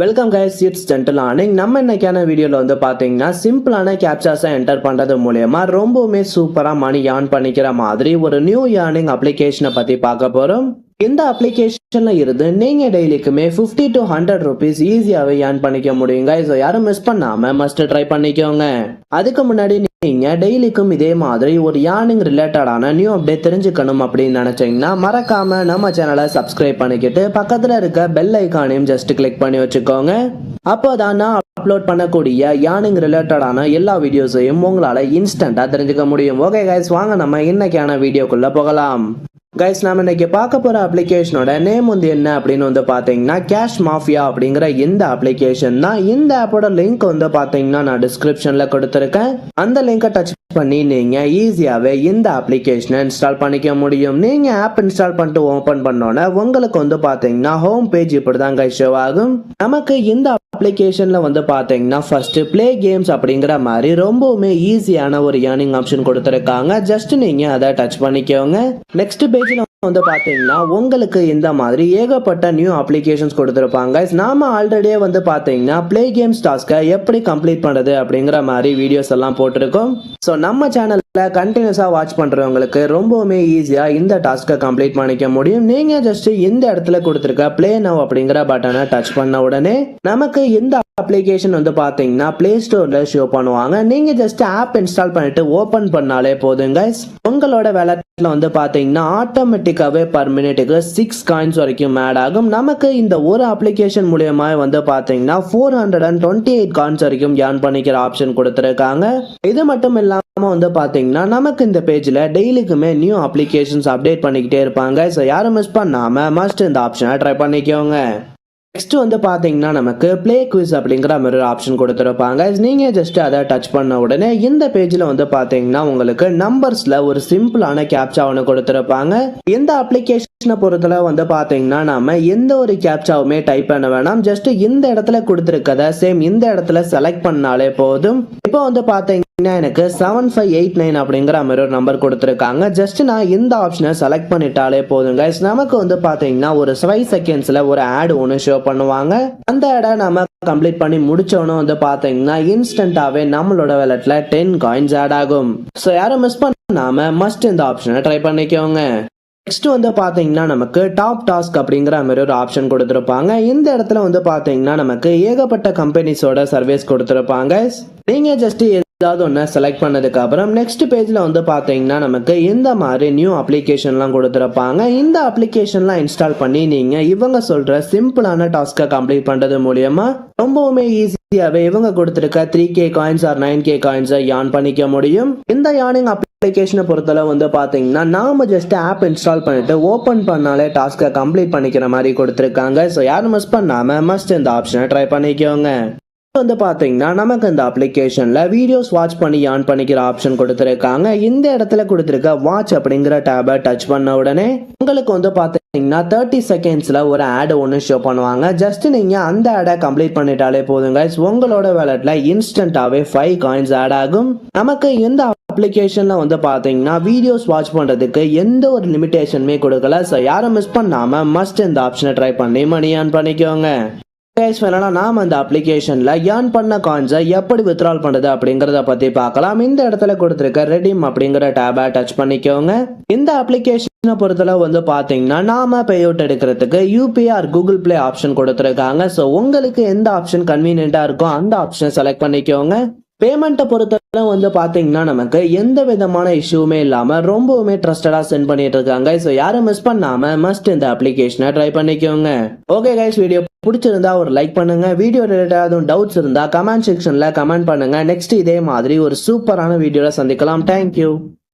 Welcome guys, it's gentle earning. நம்ம இன்னைக்கான வீடியோவில் வந்து பார்த்தீங்கன்னா சிம்பிளான கேப்சாஸை என்டர் பண்ணுறது மூலயமா ரொம்பவுமே சூப்பராக மணி ஏர்ன் பண்ணிக்கிற மாதிரி ஒரு நியூ ஏர்னிங் அப்ளிகேஷனை பற்றி பார்க்க போகிறோம். இந்த அப்ளிகேஷன்ல இருந்து நீங்க டெய்லிக்குமே 50 to 100 rupees ஈஸியாவே ஏர்ன் பண்ணிக்க முடியுங்க. ஸோ யாரும் மிஸ் பண்ணாம மஸ்ட் ட்ரை பண்ணிக்கோங்க. அதுக்கு முன்னாடி நீங்க டெய்லிக்கும் இதே மாதிரி ஒரு ஏர்னிங் ரிலேட்டடான நியூ அப்டேட் தெரிஞ்சுக்கணும் அப்படின்னு நினைச்சீங்கன்னா மறக்காம நம்ம சேனலை சப்ஸ்கிரைப் பண்ணிக்கிட்டு பக்கத்துல இருக்க பெல் ஐக்கானையும் ஜஸ்ட் கிளிக் பண்ணி வச்சுக்கோங்க. அப்போதான் நான் அப்லோட் பண்ணக்கூடிய ஏர்னிங் ரிலேட்டடான எல்லா வீடியோஸையும் உங்களால இன்ஸ்டன்டா தெரிஞ்சுக்க முடியும். ஓகே கைஸ், வாங்க நம்ம இன்னைக்கான வீடியோக்குள்ள போகலாம். கைஸ், நாம இன்னைக்கு பார்க்க போற அப்ளிகேஷனோட நேம் வந்து என்ன அப்படின்னு வந்து பாத்தீங்கன்னா கேஷ் மாஃபியா அப்படிங்கிற இந்த அப்ளிகேஷன் தான். இந்த ஆப்போட லிங்க் வந்து பாத்தீங்கன்னா நான் டிஸ்கிரிப்ஷன்ல கொடுத்துருக்கேன். அந்த லிங்கை டச் பண்ணி நீங்க ஈஸியாவே இந்த அப்ளிகேஷனை இன்ஸ்டால் பண்ணிக்க முடியும். நீங்க ஆப் இன்ஸ்டால் பண்ணிட்டு ஓபன் பண்ணோன்னே உங்களுக்கு வந்து பாத்தீங்கன்னா ஹோம் பேஜ் இப்படிதான் கைஸ் ஷோ ஆகும். நமக்கு இந்த அப்ளிகேஷன்ல வந்து பாத்தீங்கன்னா ஃபர்ஸ்ட் பிளே கேம்ஸ் அப்படிங்கிற மாதிரி ரொம்பவுமே ஈஸியான ஒரு ஏர்னிங் ஆப்ஷன் கொடுத்துருக்காங்க. ஜஸ்ட் நீங்க அதை டச் பண்ணிக்கோங்க. நெக்ஸ்ட் பேஜ்ல வந்து பாத்தீங்கன்னா உங்களுக்கு இந்த மாதிரி ஏகப்பட்ட நியூ அப்ளிகேஷன்ஸ் கொடுத்துருப்பாங்க. நாம ஆல்ரெடியே வந்து பாத்தீங்கன்னா பிளே கேம்ஸ் டாஸ்கை எப்படி கம்ப்ளீட் பண்றது அப்படிங்கிற மாதிரி வீடியோஸ் எல்லாம் போட்டிருக்கோம். ஸோ நம்ம சேனல்ல கண்டினியூஸா வாட்ச் பண்றவங்களுக்கு ரொம்பவுமே ஈஸியா இந்த டாஸ்கை கம்ப்ளீட் பண்ணிக்க முடியும். நீங்க ஜஸ்ட் இந்த இடத்துல கொடுத்துருக்க பிளே நவ் அப்படிங்கிற பட்டனை டச் பண்ண உடனே நமக்கு இந்த அப்ளிகேஷன் வந்து பாத்தீங்கன்னா பிளே ஸ்டோர்ல ஷோ பண்ணுவாங்க. நீங்க ஜஸ்ட் ஆப் இன்ஸ்டால் பண்ணிட்டு ஓபன் பண்ணாலே போதுங்க. உங்களோட வேலட்ல வந்து பாத்தீங்கன்னா ஆட்டோமேட்டிக்காவே பர் மினிட்டுக்கு 6 காயின்ஸ் வரைக்கும் ஆட் ஆகும். நமக்கு இந்த ஒரு அப்ளிகேஷன் மூலமா வந்து பாத்தீங்கன்னா 428 காயின்ஸ் வரைக்கும் ஏர்ன் பண்ணிக்கிற ஆப்ஷன் கொடுத்திருக்காங்க. இது மட்டும் இல்லாம வந்து பாத்தீங்கன்னா நமக்கு இந்த பேஜ்ல டெய்லிக்குமே நியூ அப்ளிகேஷன்ஸ் அப்டேட் பண்ணிக்கிட்டே இருப்பாங்க. ஸோ யாரும் மிஸ் பண்ணாம மஸ்ட் இந்த ஆப்ஷனை ட்ரை பண்ணிக்கோங்க. நெக்ஸ்ட் வந்து பாத்தீங்கன்னா நமக்கு பிளே குவிஸ் அப்படிங்கிற மாதிரி ஆப்ஷன் கொடுத்துருப்பாங்க. நீங்க ஜஸ்ட் அதை டச் பண்ண உடனே இந்த பேஜ்ல வந்து பாத்தீங்கன்னா உங்களுக்கு நம்பர்ஸ்ல ஒரு சிம்பிளான கேப்சா ஒன்று கொடுத்துருப்பாங்க. இந்த அப்ளிகேஷனை பொறுத்தல வந்து பாத்தீங்கன்னா நாம எந்த ஒரு கேப்சாவுமே டைப் பண்ண வேணாம். ஜஸ்ட் இந்த இடத்துல கொடுத்துருக்கத சேம் இந்த இடத்துல செலக்ட் பண்ணாலே போதும். இப்போ வந்து பாத்தீங்கன்னா எனக்கு 7589 அப்படிங்கிற மாதிரி ஒரு நம்பர் கொடுத்துருக்காங்க. ஜஸ்ட் நான் இந்த ஆப்ஷனை செலக்ட் பண்ணிட்டாலே போதுங்க. நமக்கு வந்து பாத்தீங்கன்னா ஒரு 5 செகண்ட்ஸ்ல ஒரு ஆட் ஒன்று ஷோ பண்ணுவாங்க. அந்த ஆடை நம்ம கம்ப்ளீட் பண்ணி முடிச்சோன்னு வந்து பாத்தீங்கன்னா இன்ஸ்டன்டாவே நம்மளோட வேலட்ல 10 காயின்ஸ் ஆட் ஆகும். ஸோ யாரும் மிஸ் பண்ணாம மஸ்ட் இந்த ஆப்ஷனை ட்ரை பண்ணிக்கோங்க. நெக்ஸ்ட் வந்து பாத்தீங்கன்னா நமக்கு டாப் டாஸ்க் அப்படிங்கிற மாதிரி ஒரு ஆப்ஷன் கொடுத்துருப்பாங்க. இந்த இடத்துல வந்து பாத்தீங்கன்னா நமக்கு ஏகப்பட்ட கம்பெனிஸோட சர்வீஸ் கொடுத்துருப்பாங்க. நீங்க ஜஸ்ட் ஏதாவது ஒன்று செலக்ட் பண்ணதுக்கு அப்புறம் நெக்ஸ்ட் பேஜ்ல வந்து பாத்தீங்கன்னா நமக்கு இந்த மாதிரி நியூ அப்ளிகேஷன்லாம் கொடுத்துருப்பாங்க. இந்த அப்ளிகேஷன்லாம் இன்ஸ்டால் பண்ணி நீங்க இவங்க சொல்ற சிம்பிளான டாஸ்கை கம்ப்ளீட் பண்றது மூலியமா ரொம்பவுமே ஈஸியாவே இவங்க கொடுத்துருக்க 3K coins R 9K காயின்ஸை earn பண்ணிக்க முடியும். இந்த ஏர்னிங் அப்ளிகேஷனை பொறுத்தளவு வந்து பாத்தீங்கன்னா நாம ஜஸ்ட் ஆப் இன்ஸ்டால் பண்ணிட்டு ஓபன் பண்ணாலே டாஸ்கை கம்ப்ளீட் பண்ணிக்கிற மாதிரி கொடுத்துருக்காங்க. ஸோ யாரும் மிஸ் பண்ணாம மஸ்ட் இந்த ஆப்ஷனை ட்ரை பண்ணிக்கோங்க. வந்து பாத்தீங்கன்னா நமக்கு இந்த அப்ளிகேஷன்ல வீடியோஸ் வாட்ச் பண்ணி ஏர்ன் பண்ணிக்கிற ஆப்ஷன் கொடுத்துருக்காங்க. இந்த இடத்துல கொடுத்துருக்க வாட்ச் அப்படிங்கிற டேபை டச் பண்ண உடனே உங்களுக்கு வந்து பாத்தீங்கன்னா 30 செகண்ட்ஸ்ல ஒரு ஆட் ஒன்று ஷோ பண்ணுவாங்க. ஜஸ்ட் நீங்க அந்த ஆடை கம்ப்ளீட் பண்ணிட்டாலே போதுங்க. உங்களோட வேலட்ல இன்ஸ்டன்டாவே 5 காயின்ஸ் ஆட் ஆகும். நமக்கு இந்த அப்ளிகேஷன்ல வந்து பாத்தீங்கன்னா வீடியோஸ் வாட்ச் பண்றதுக்கு எந்த ஒரு லிமிடேஷனுமே கொடுக்கல. ஸோ யாரும் மிஸ் பண்ணாம மஸ்ட் இந்த ஆப்ஷனை ட்ரை பண்ணி மணி ஏர்ன் பண்ணிக்கோங்க. நாம இந்த அப்ளிகேஷன்ல ஏர்ன் பண்ண காயின்ஸை எப்படி வித்ட்ரால் பண்றது அப்படிங்கறத பத்தி பார்க்கலாம். இந்த இடத்துல கொடுத்திருக்க ரெடீம் அப்படிங்கிற டேபை டச் பண்ணிக்கோங்க. இந்த அப்ளிகேஷனை பொறுத்தளவு வந்து பாத்தீங்கன்னா நாம பே அவுட் எடுக்கிறதுக்கு UPI R Google play option கொடுத்திருக்காங்க. ஸோ உங்களுக்கு எந்த ஆப்ஷன் கன்வீனியன்டா இருக்கோ அந்த ஆப்ஷனை செலக்ட் பண்ணிக்கோங்க. பேமெண்ட்டை பொறுத்தவரை வந்து பாத்தீங்கன்னா நமக்கு எந்த விதமான இஷ்யூமே இல்லாம ரொம்பவுமே ட்ரஸ்டடா சென்ட் பண்ணிட்டு இருக்காங்க. ஸோ யாரும் மிஸ் பண்ணாம மஸ்ட் இந்த அப்ளிகேஷனை ட்ரை பண்ணிக்கோங்க. ஓகே கைஸ், வீடியோ பிடிச்சிருந்தா ஒரு லைக் பண்ணுங்க. வீடியோ ரிலேட்டடாக டவுட்ஸ் இருந்தா கமெண்ட் செக்ஷன்ல கமெண்ட் பண்ணுங்க. நெக்ஸ்ட் இதே மாதிரி ஒரு சூப்பரான வீடியோல சந்திக்கலாம். தேங்க்யூ.